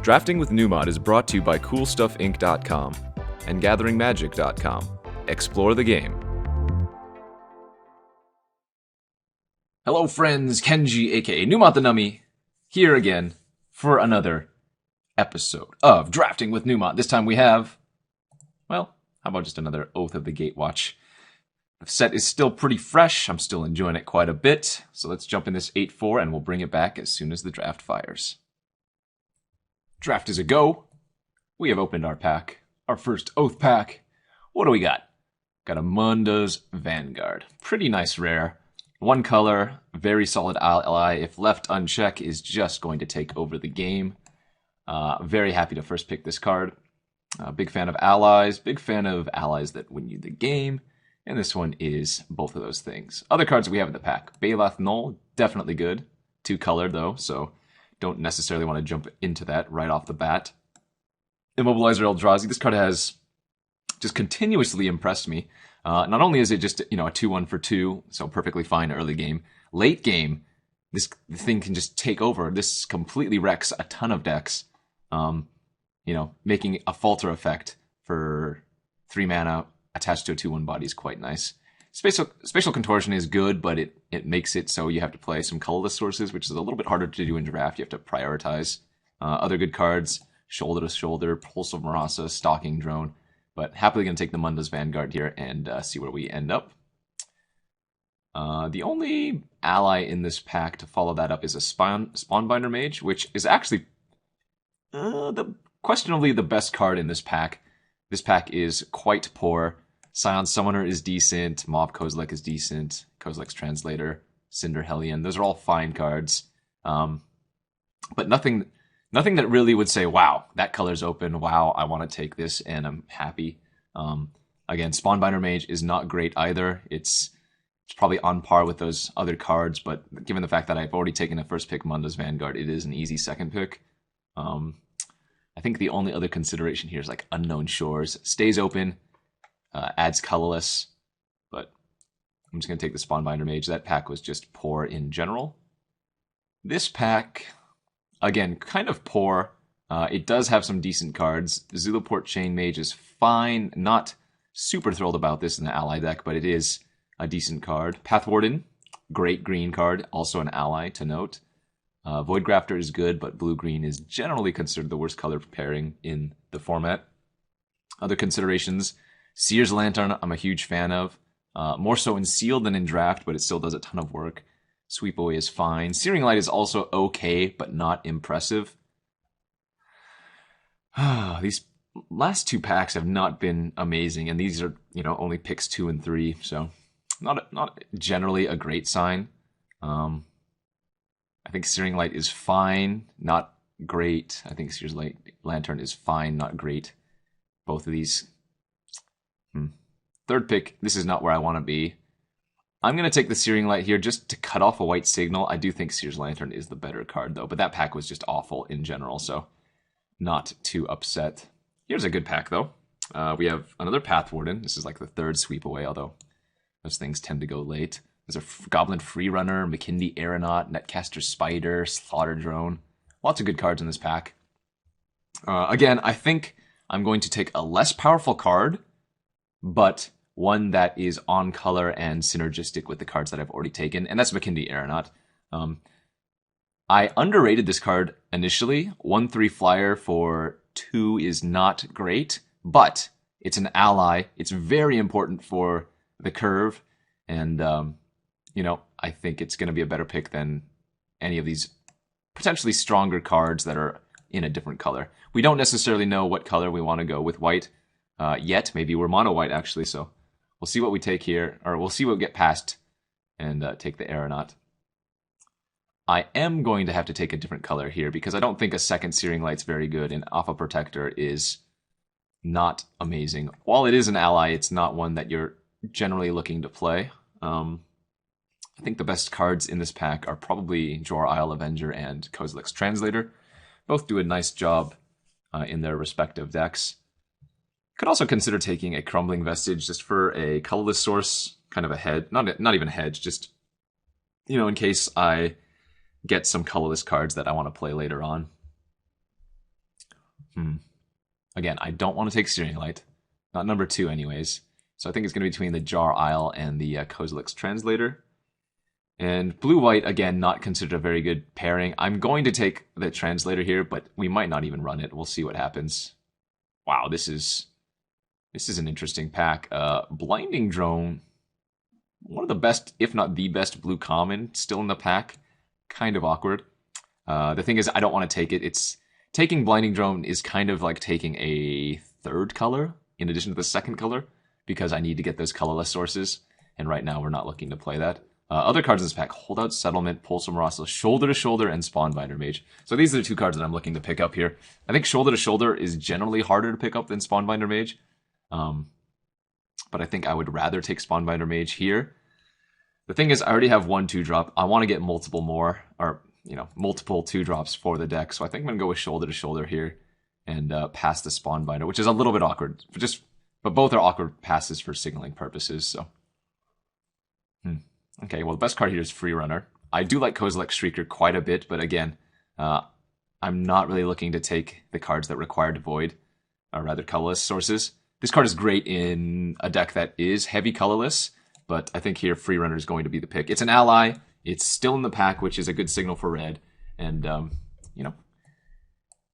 Drafting with Numot is brought to you by CoolStuffInc.com and GatheringMagic.com. Explore the game. Hello friends, Kenji aka Numot the Nummy, here again for another episode of Drafting with Numot. This time we have, well, how about just another Oath of the Gatewatch. The set is still pretty fresh, I'm still enjoying it quite a bit, so let's jump in this 8-4 and we'll bring it back as soon as the draft fires. Draft is a go. We have opened our pack, our first Oath pack. What do we got? Got a Munda's Vanguard. Pretty nice rare. One color, very solid ally. If left unchecked, is just going to take over the game. Very happy to first pick this card. Big fan of allies. Big fan of allies that win you the game. And this one is both of those things. Other cards we have in the pack. Baloth Null, definitely good. 2-color though, so don't necessarily want to jump into that right off the bat. Immobilizer Eldrazi. This card has just continuously impressed me. Not only is it just, a 2-1 for 2, so perfectly fine early game. Late game, the thing can just take over. This completely wrecks a ton of decks. Making a falter effect for 3 mana attached to a 2-1 body is quite nice. Spatial Contortion is good, but it makes it so you have to play some colorless sources, which is a little bit harder to do in draft. You have to prioritize other good cards, Shoulder to Shoulder, Pulse of Marasa, Stalking Drone. But happily going to take the Munda's Vanguard here and see where we end up. The only ally in this pack to follow that up is a Spawnbinder Mage, which is actually questionably the best card in this pack. This pack is quite poor. Scion Summoner is decent. Mob Kozilek is decent. Kozilek's Translator, Cinder Hellion. Those are all fine cards. But nothing that really would say, wow, that color's open. Wow, I want to take this and I'm happy. Again, Spawnbinder Mage is not great either. It's probably on par with those other cards, but given the fact that I've already taken a first pick Munda's Vanguard, it is an easy second pick. I think the only other consideration here is like Unknown Shores. Stays open, adds colorless, but I'm just going to take the Spawnbinder Mage. That pack was just poor in general. This pack, again, kind of poor. It does have some decent cards. Zulaport Chainmage is fine. Not super thrilled about this in the ally deck, but it is a decent card. Pathwarden, great green card, also an ally to note. Voidgrafter is good, but blue-green is generally considered the worst color pairing in the format. Other considerations, Seer's Lantern I'm a huge fan of. More so in Sealed than in Draft, but it still does a ton of work. Sweep Away is fine. Searing Light is also okay, but not impressive. These last 2 packs have not been amazing, and these are, only picks 2 and 3, so not generally a great sign. I think Searing Light is fine, not great. I think Seer's Lantern is fine, not great. Both of these. Third pick, this is not where I want to be. I'm going to take the Searing Light here just to cut off a white signal. I do think Seer's Lantern is the better card, though, but that pack was just awful in general, so not too upset. Here's a good pack, though. We have another Pathwarden. This is like the 3rd Sweep Away, although those things tend to go late. There's a Goblin Freerunner, Makindi Aeronaut, Netcaster Spider, Slaughter Drone. Lots of good cards in this pack. Again, I think I'm going to take a less powerful card, but one that is on color and synergistic with the cards that I've already taken, and that's Makindi Aeronaut. I underrated this card initially. 1/3 flyer for 2 is not great, but it's an ally. It's very important for the curve, and I think it's going to be a better pick than any of these potentially stronger cards that are in a different color. We don't necessarily know what color we want to go with white yet. Maybe we're mono white actually, so we'll see what we take here, or we'll see what we get past and take the Aeronaut. I am going to have to take a different color here because I don't think a second Searing Light's very good, and Affa Protector is not amazing. While it is an ally, it's not one that you're generally looking to play. I think the best cards in this pack are probably Jor Isle Avenger and Kozilek's Translator. Both do a nice job in their respective decks. Could also consider taking a Crumbling Vestige just for a colorless source, kind of a hedge. Not even a hedge, just, in case I get some colorless cards that I want to play later on. Again, I don't want to take Searing Light. Not number 2 anyways. So I think it's going to be between the Jar Isle and the Kozilek's Translator. And blue-white, again, not considered a very good pairing. I'm going to take the Translator here, but we might not even run it. We'll see what happens. Wow, this is an interesting pack. Blinding Drone, one of the best, if not the best, blue common still in the pack. Kind of awkward. The thing is, I don't want to take it. Taking Blinding Drone is kind of like taking a third color in addition to the second color, because I need to get those colorless sources, and right now we're not looking to play that. Other cards in this pack: Holdout Settlement, Pulse Marasso, Shoulder to Shoulder, and Spawnbinder Mage. So these are the 2 cards that I'm looking to pick up here. I think Shoulder to Shoulder is generally harder to pick up than Spawnbinder Mage, but I think I would rather take Spawnbinder Mage here. The thing is, I already have 1 2-drop. I want to get multiple more, or multiple 2-drops for the deck. So I think I'm gonna go with Shoulder to Shoulder here and pass the Spawnbinder, which is a little bit awkward. But both are awkward passes for signaling purposes. So. Okay, well, the best card here is Free Runner. I do like Kozilek Shrieker quite a bit, but again, I'm not really looking to take the cards that require Devoid, or rather colorless sources. This card is great in a deck that is heavy colorless, but I think here Free Runner is going to be the pick. It's an ally, it's still in the pack, which is a good signal for red, and,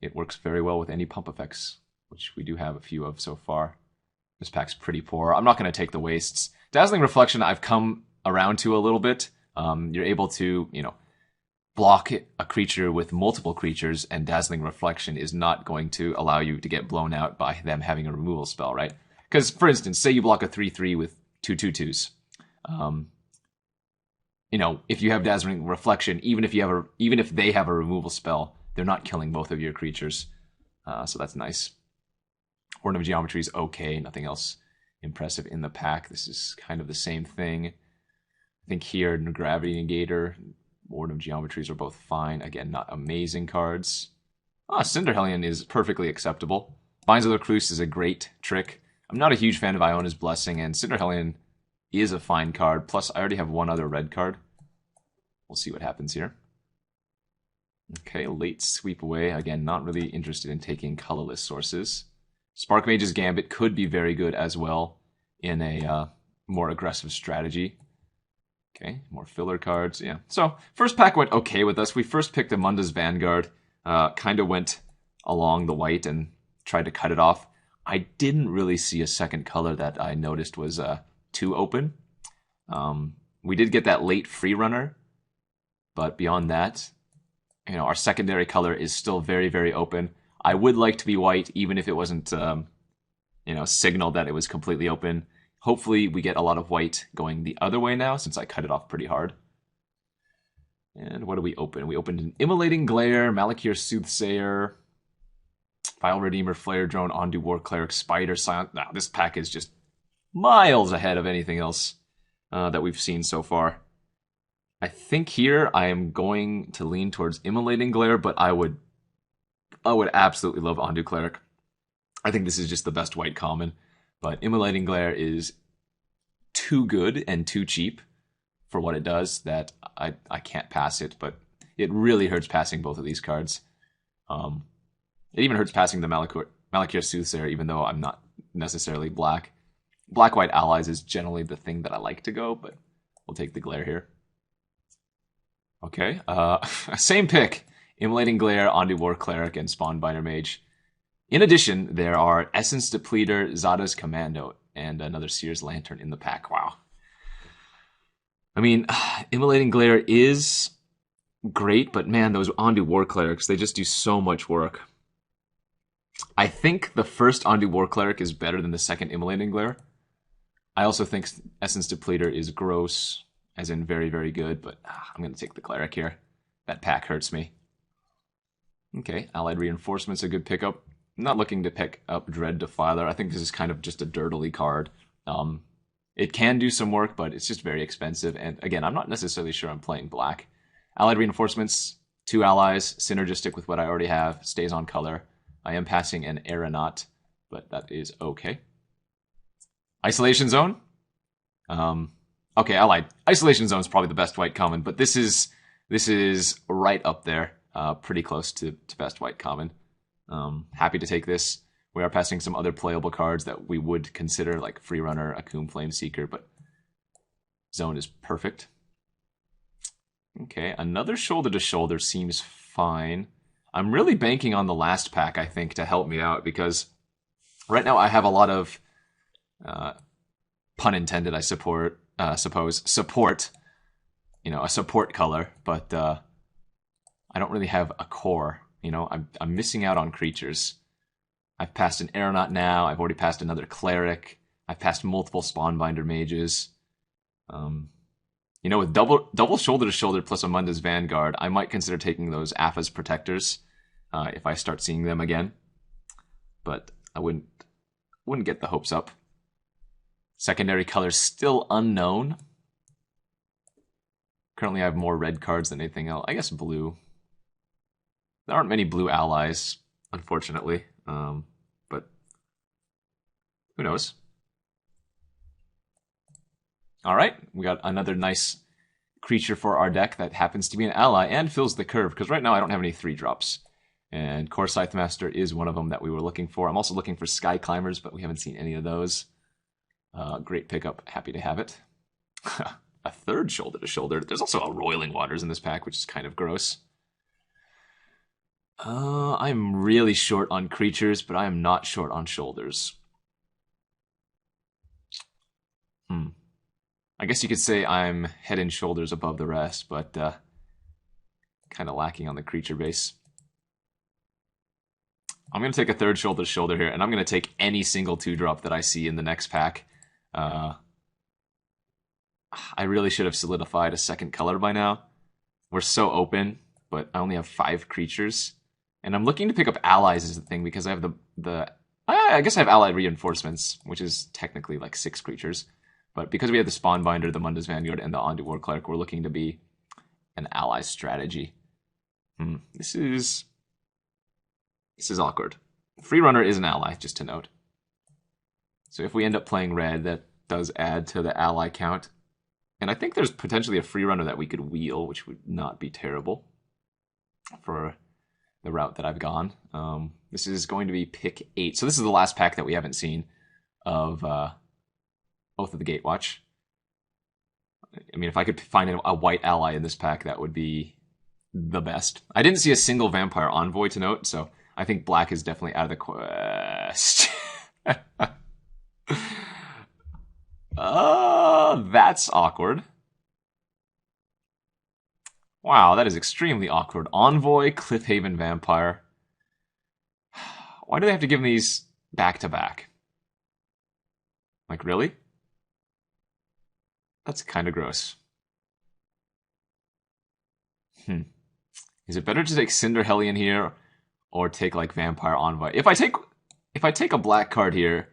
it works very well with any pump effects, which we do have a few of so far. This pack's pretty poor. I'm not going to take the wastes. Dazzling Reflection, I've come around to a little bit. You're able to, block a creature with multiple creatures, and Dazzling Reflection is not going to allow you to get blown out by them having a removal spell, right? Because, for instance, say you block a 3/3 with 2 2/2s. If you have Dazzling Reflection, even if they have a removal spell, they're not killing both of your creatures. So that's nice. Warden of Geometry is okay. Nothing else impressive in the pack. This is kind of the same thing. I think here, Gravity Negator, Warden of Geometries are both fine. Again, not amazing cards. Cinder Hellion is perfectly acceptable. Binds of the Recluse is a great trick. I'm not a huge fan of Iona's Blessing, and Cinder Hellion is a fine card. Plus, I already have 1 other red card. We'll see what happens here. Okay, late Sweep Away. Again, not really interested in taking colorless sources. Spark Mage's Gambit could be very good as well in a more aggressive strategy. Okay, more filler cards, yeah. So, first pack went okay with us. We first picked a Munda's Vanguard, kind of went along the white and tried to cut it off. I didn't really see a second color that I noticed was too open. We did get that late Free Runner, but beyond that, our secondary color is still very, very open. I would like to be white, even if it wasn't, signaled that it was completely open. Hopefully we get a lot of white going the other way now, since I cut it off pretty hard. And what do we open? We opened an Immolating Glare, Malakir Soothsayer, Vile Redeemer, Flare Drone, Ondu War Cleric, Spider, Silent... Nah, this pack is just miles ahead of anything else that we've seen so far. I think here I am going to lean towards Immolating Glare, but I would absolutely love Ondu Cleric. I think this is just the best white common. But Immolating Glare is too good and too cheap for what it does that I can't pass it. But it really hurts passing both of these cards. It even hurts passing the Malakir Soothsayer, even though I'm not necessarily black. Black-white allies is generally the thing that I like to go, but we'll take the Glare here. Okay, same pick. Immolating Glare, Ondu War Cleric, and Spawnbinder Mage. In addition, there are Essence Depleter, Zada's Commando, and another Seer's Lantern in the pack. Wow. I mean, Immolating Glare is great, but man, those Ondu War Clerics, they just do so much work. I think the first Ondu War Cleric is better than the second Immolating Glare. I also think Essence Depleter is gross, as in very, very good, but I'm going to take the Cleric here. That pack hurts me. Okay, Allied Reinforcement's a good pickup. I'm not looking to pick up Dread Defiler. I think this is kind of just a dirtily card. It can do some work, but it's just very expensive. And again, I'm not necessarily sure I'm playing black. Allied Reinforcements, 2 allies, synergistic with what I already have, stays on color. I am passing an Aeronaut, but that is okay. Isolation Zone. Okay, Allied. Isolation Zone is probably the best white common, but this is right up there, pretty close to best white common. Happy to take this. We are passing some other playable cards that we would consider, like Free Runner, Akum Flameseeker, but Zone is perfect. Okay, another shoulder to shoulder seems fine. I'm really banking on the last pack, I think, to help me out, because right now I have a lot of, pun intended, I suppose, support, a support color, but I don't really have a core. I'm missing out on creatures. I've passed an Aeronaut now. I've already passed another Cleric. I've passed multiple Spawnbinder Mages. With double shoulder to shoulder plus a Munda's Vanguard, I might consider taking those Affa's Protectors if I start seeing them again. But I wouldn't get the hopes up. Secondary colors still unknown. Currently, I have more red cards than anything else. I guess blue. There aren't many blue allies, unfortunately. But who knows? All right, we got another nice creature for our deck that happens to be an ally and fills the curve, because right now I don't have any 3-drops. And Kor Scythemaster is one of them that we were looking for. I'm also looking for Sky Climbers, but we haven't seen any of those. Great pickup. Happy to have it. A third shoulder to shoulder. There's also a Roiling Waters in this pack, which is kind of gross. I'm really short on creatures, but I am not short on shoulders. I guess you could say I'm head and shoulders above the rest, but kind of lacking on the creature base. I'm going to take a third shoulder to shoulder here, and I'm going to take any single 2-drop that I see in the next pack. I really should have solidified a second color by now. We're so open, but I only have 5 creatures. And I'm looking to pick up allies as the thing, because I have I guess I have allied reinforcements, which is technically like 6 creatures. But because we have the Spawnbinder, the Munda's Vanguard, and the Ondu War Cleric, we're looking to be an ally strategy. This is awkward. Free Runner is an ally, just to note. So if we end up playing red, that does add to the ally count. And I think there's potentially a Free Runner that we could wheel, which would not be terrible for the route that I've gone. This is going to be pick 8. So this is the last pack that we haven't seen of Oath of the Gatewatch. I mean, if I could find a white ally in this pack, that would be the best. I didn't see a single Vampire Envoy to note, so I think black is definitely out of the quest. That's awkward. Wow, that is extremely awkward. Envoy, Cliffhaven Vampire. Why do they have to give me these back-to-back? Like, really? That's kind of gross. Is it better to take Cinder Hellion here, or take like Vampire Envoy? If I take a black card here,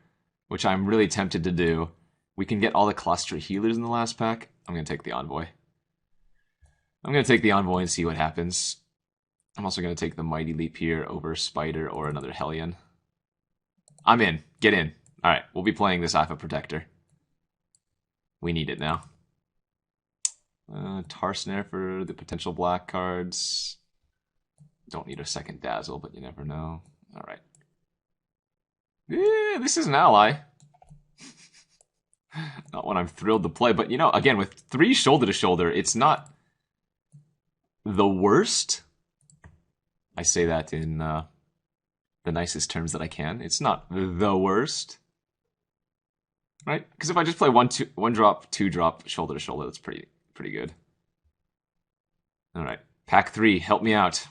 which I'm really tempted to do, we can get all the Kalastria healers in the last pack. I'm gonna take the Envoy. I'm gonna take the Envoy and see what happens. I'm also gonna take the Mighty Leap here over Spider or another Hellion. I'm in. Get in. All right, we'll be playing this Affa Protector. We need it now. Tar Snare for the potential black cards. Don't need a second Dazzle, but you never know. All right. This is an ally. Not one I'm thrilled to play, but again, with 3 shoulder to shoulder, it's not the worst. I say that in the nicest terms that I can. It's not the worst. Right? Because if I just play 1-drop, 2-drop, shoulder to shoulder, that's pretty good. All right, pack 3, help me out.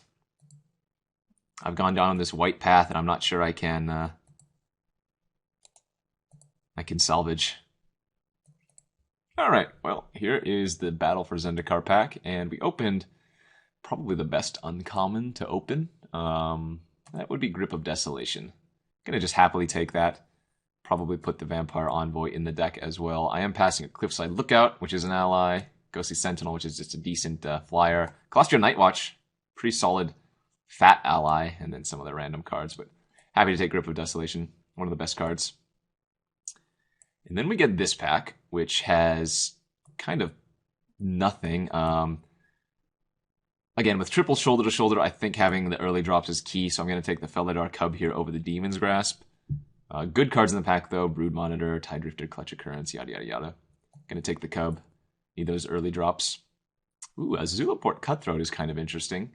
I've gone down this white path, and I'm not sure I can salvage. All right, well, here is the Battle for Zendikar pack, and we opened probably the best uncommon to open. That would be Grip of Desolation. Gonna just happily take that. Probably put the Vampire Envoy in the deck as well. I am passing a Cliffside Lookout, which is an ally. Ghostly Sentinel, which is just a decent flyer. Kalastria Knightwatch, pretty solid fat ally, and then some other random cards, but happy to take Grip of Desolation, one of the best cards. And then we get this pack, which has kind of nothing. A again, with triple shoulder to shoulder, I think having the early drops is key, so I'm going to take the Felidar Cub here over the Demon's Grasp. Good cards in the pack, though. Brood Monitor, Tide Drifter, Clutch Occurrence, yada, yada, yada. Going to take the Cub. Need those early drops. Ooh, a Zulaport Cutthroat is kind of interesting.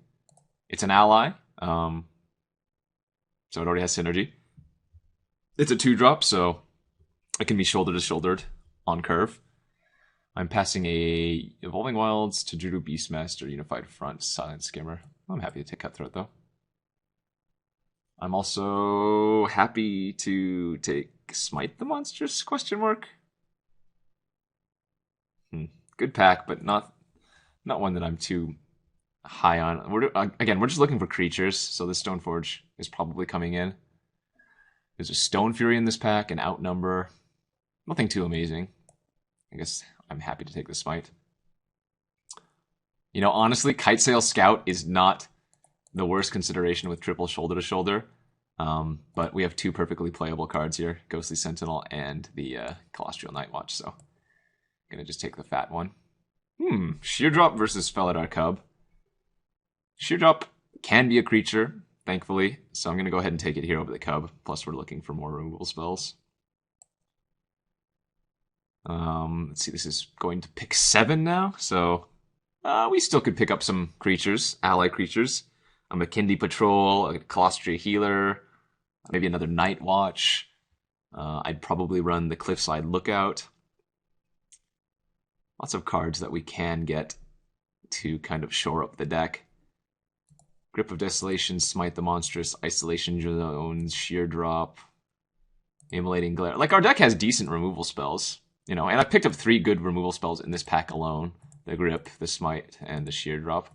It's an ally, so it already has synergy. It's a 2-drop, so it can be shoulder to shouldered on curve. I'm passing a Evolving Wilds to Judo Beastmaster, Unified Front, Silent Skimmer. I'm happy to take Cutthroat, though. I'm also happy to take Smite the Monstrous, question mark. Good pack, but not one that I'm too high on. We're just looking for creatures, so the Stoneforge is probably coming in. There's a Stone Fury in this pack, an Outnumber. Nothing too amazing. I guess I'm happy to take the Smite. You know, honestly, Kitesail Scout is not the worst consideration with triple shoulder to shoulder. But we have 2 perfectly playable cards here, Ghostly Sentinel and the Kalastria Knightwatch, so I'm going to just take the fat one. Sheer Drop versus Felidar Cub. Sheer Drop can be a creature, thankfully, so I'm going to go ahead and take it here over the Cub, plus we're looking for more removal spells. Let's see, this is going to pick 7 now, so we still could pick up some creatures, ally creatures. A Makindi Patrol, a Kalastria Healer, maybe another Knightwatch. I'd probably run the Cliffside Lookout. Lots of cards that we can get to kind of shore up the deck. Grip of Desolation, Smite the Monstrous, Isolation Zones, Sheer Drop, Immolating Glare. Like, our deck has decent removal spells, you know, and I picked up 3 good removal spells in this pack alone. The Grip, the Smite, and the Sheer Drop.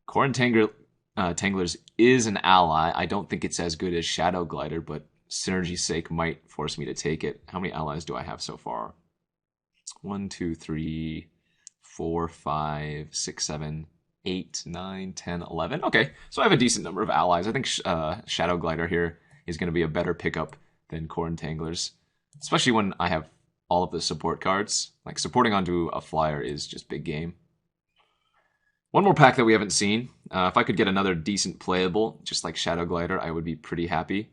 Kor Tanglers is an ally. I don't think it's as good as Shadow Glider, but synergy's sake might force me to take it. How many allies do I have so far? 1, 2, 3, 4, 5, 6, 7, 8, 9, 10, 11. Okay, so I have a decent number of allies. I think Shadow Glider here is going to be a better pickup than Kor Tanglers, especially when I have all of the support cards. Like, supporting onto a flyer is just big game. One more pack that we haven't seen. If I could get another decent playable, just like Shadow Glider, I would be pretty happy.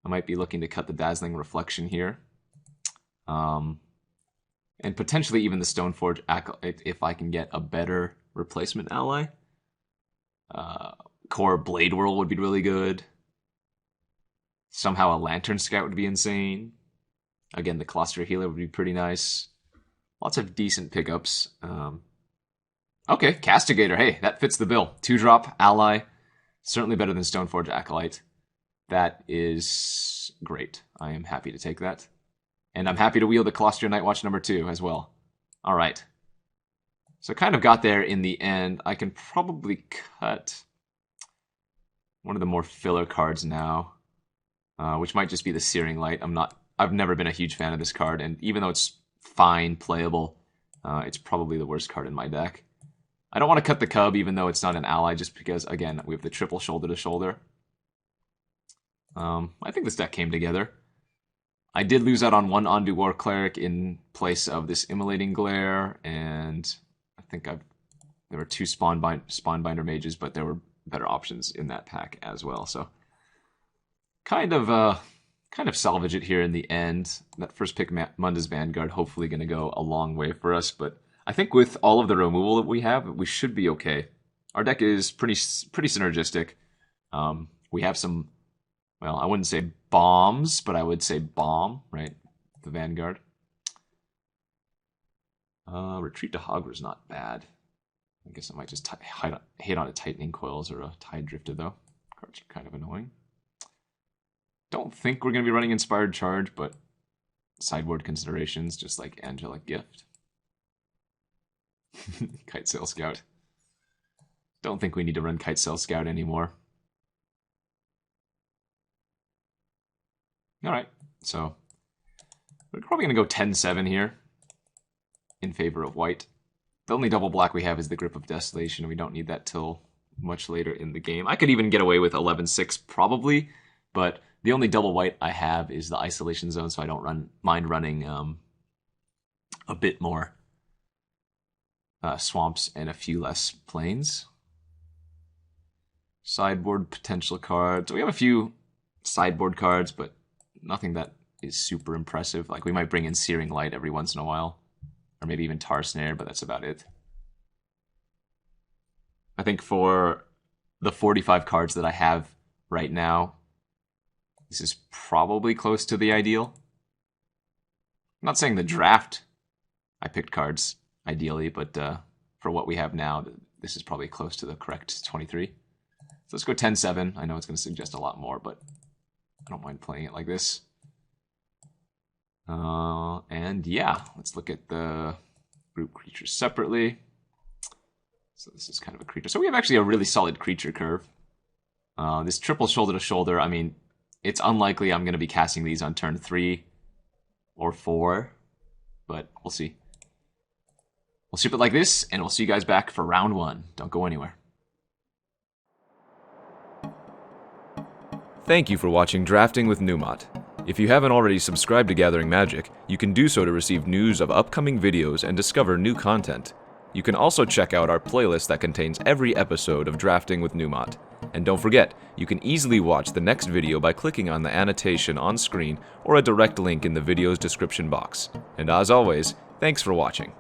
I might be looking to cut the Dazzling Reflection here. And potentially even the Stoneforge Acolyte if I can get a better replacement ally. Kor Blade Whirl would be really good. Somehow a Lantern Scout would be insane. Again, the Kalastria Healer would be pretty nice. Lots of decent pickups. Okay, Castigator. Hey, that fits the bill. 2-drop, ally. Certainly better than Stoneforge Acolyte. That is great. I am happy to take that. And I'm happy to wield the Kalastria Knightwatch number 2 as well. All right. So kind of got there in the end. I can probably cut one of the more filler cards now, which might just be the Searing Light. I've never been a huge fan of this card, and even though it's fine, playable, it's probably the worst card in my deck. I don't want to cut the Cub, even though it's not an ally, just because, again, we have the triple shoulder to shoulder. I think this deck came together. I did lose out on one Ondu War Cleric in place of this Immolating Glare, and I think there were 2 Spawnbinder Mages, but there were better options in that pack as well. So kind of salvage it here in the end. That first pick, Munda's Vanguard, hopefully going to go a long way for us, but I think with all of the removal that we have, we should be okay. Our deck is pretty synergistic. We have some, well, I wouldn't say bombs, but I would say bomb, right? The Vanguard. Retreat to Hogwar's not bad. I guess I might just hit on a Tightening Coils or a Tide Drifter, though. Cards are kind of annoying. Don't think we're going to be running Inspired Charge, but sideboard considerations, just like Angelic Gift. Kitesail Scout. Don't think we need to run Kitesail Scout anymore. Alright, so we're probably going to go 10-7 here in favor of white. The only double black we have is the Grip of Desolation. We don't need that till much later in the game. I could even get away with 11-6 probably, but the only double white I have is the Isolation Zone, so I don't mind running a bit more swamps and a few less plains. Sideboard potential cards. We have a few sideboard cards, but nothing that is super impressive. Like, we might bring in Searing Light every once in a while. Or maybe even Tar Snare, but that's about it. I think for the 45 cards that I have right now, this is probably close to the ideal. I'm not saying the draft I picked cards ideally, but for what we have now, this is probably close to the correct 23. So let's go 10-7. I know it's going to suggest a lot more, but I don't mind playing it like this. And yeah, let's look at the group creatures separately. So this is kind of a creature. So we have actually a really solid creature curve. This triple shoulder to shoulder, I mean, it's unlikely I'm going to be casting these on turn 3 or 4, but we'll see. We'll ship it like this, and we'll see you guys back for round 1. Don't go anywhere. Thank you for watching Drafting with Numot. If you haven't already subscribed to Gathering Magic, you can do so to receive news of upcoming videos and discover new content. You can also check out our playlist that contains every episode of Drafting with Numot. And don't forget, you can easily watch the next video by clicking on the annotation on screen or a direct link in the video's description box. And as always, thanks for watching.